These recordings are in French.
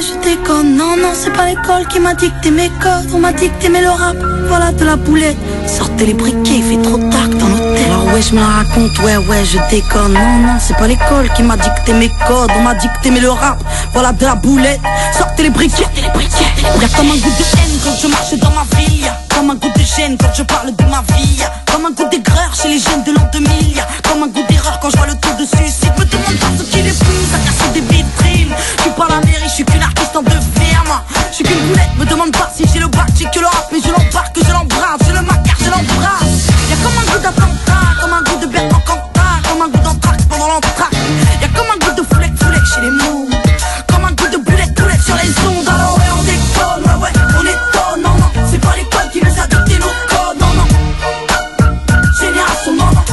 ouais, je déconne. Non, non, c'est pas l'école qui m'a dicté mes codes. On m'a dit que t'aimais le rap, voilà de la boulette. Sortez les briquets, il fait trop tard dans l'hôtel. Alors ouais, je me la raconte, ouais, je déconne. Non, non, c'est pas l'école qui m'a dicté mes codes. On m'a dit que t'aimais le rap, voilà de la boulette. Sortez les briquets, Y'a comme un goût de haine quand je marche dans ma ville. Y'a comme un goût de gêne quand je parle de ma vie. Y'a comme un goût d'aigreur chez les jeunes de l'an 2000. Y'a comme un goût d'erreur quand je vois le taux de suicide. Me demande pas ce qui les pousse à casser des vitrines. Je suis pas la mairie, je suis qu'une artiste en devenir. Moi, je suis qu'une boulette, me demande pas si j'ai le bac, j'ai que le rap. Mais je l'embarque, je l'embrasse, j'ai le macar, je l'embrasse. Y'a comme un goût d'attentat, comme un goût de Bertrand Cantat, comme un goût d'entraque pendant l'entraque. Y'a comme un goût de foulette chez les mots. Comme un goût de boulette sur les ondes. Alors ouais, on déconne, ouais, on étonne. Non, non, c'est pas l'école qui nous a dicté nos codes. Non, non, génération, non, non.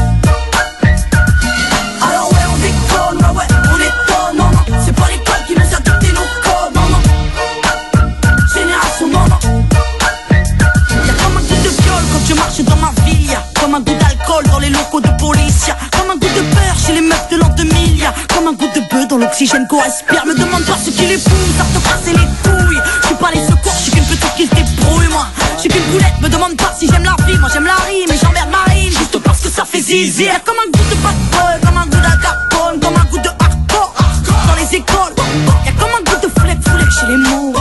Alors ouais, on déconne, ouais, on étonne. Non, non, c'est pas l'école qui nous a dicté nos codes. Non, non, génération, non, non. Y'a comme un goût de viol quand je marche dans ma ville. Y'a comme un goût d'alcool dans les locaux de police. Y'a comme un goût de peur chez les meufs de l'an 2000. Y'a comme un goût de bœuf dans l'oxygène qu'on respire. Me demande pas ce qui les pousse à te passer les couilles. Je suis pas les secours, je suis qu'une petite qui se débrouille. Moi, je suis qu'une boulette, me demande pas si j'aime la vie. Moi j'aime la rime et j'emmerde ma rime juste parce que ça fait zizi. Y'a comme un goût de bad boy, comme un goût d'Al Capone, comme un goût de hardcore dans les écoles. Y'a comme un goût de foulette chez les mots.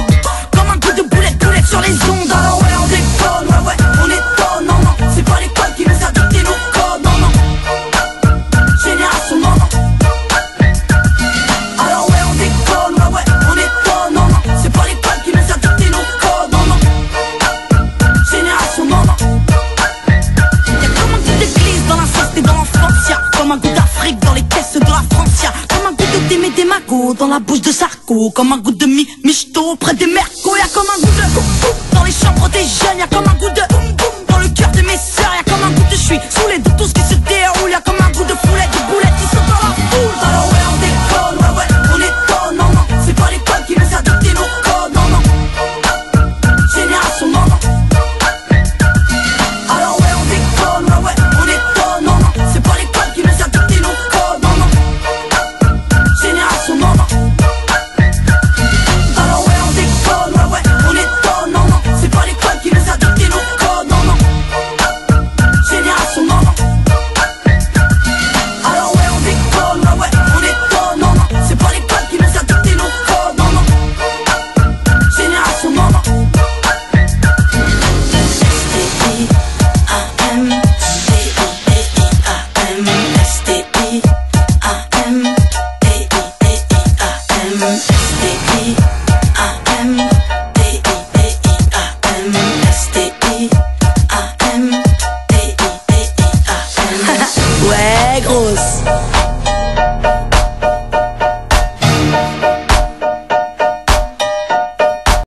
Comme un goût de boulette sur les ondes. Alors ouais, on déconne, ouais, on étonne. Non, non, c'est pas l'école qui nous a dicté nos codes. Non, non, génération, non, non. Alors ouais, on déconne, ouais, on étonne. Non, non, c'est pas l'école qui nous a dicté nos codes. Non, non, génération, non, non. Y'a comme un goût d'église dans l'inceste et dans l'enfance. Y'a comme un goût d'Afrique dans les caisses de la France. Y'a comme un goût de Démé des Magots dans la bouche de Sarko. Comme un goût de Michto près des Mercos. Y'a comme un goût de dans les chambres des jeunes. Y'a comme un goût de